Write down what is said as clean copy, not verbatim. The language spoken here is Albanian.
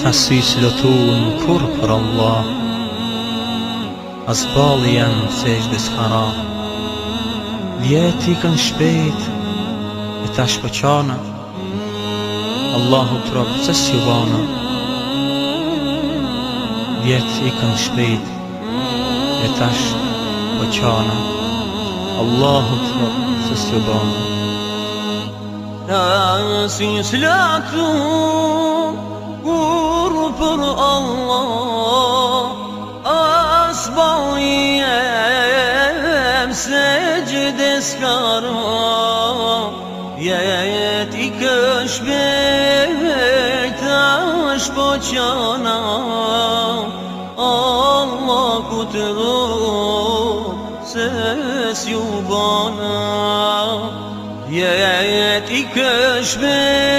Asis lotun kur për Allah, as bali jem sejgjdes hara. Vjeti kën shpejt e tash po qana, Allahu trop se s'jubana. Vjeti kën shpejt e tash po qana, Allahu trop se s'jubana. Asis lotun kur për Allah, as bali jem sejgjdes hara. Vjeti kën shpejt tash po qana, Allahu trop se s'jubana. Vjeti kën shpejt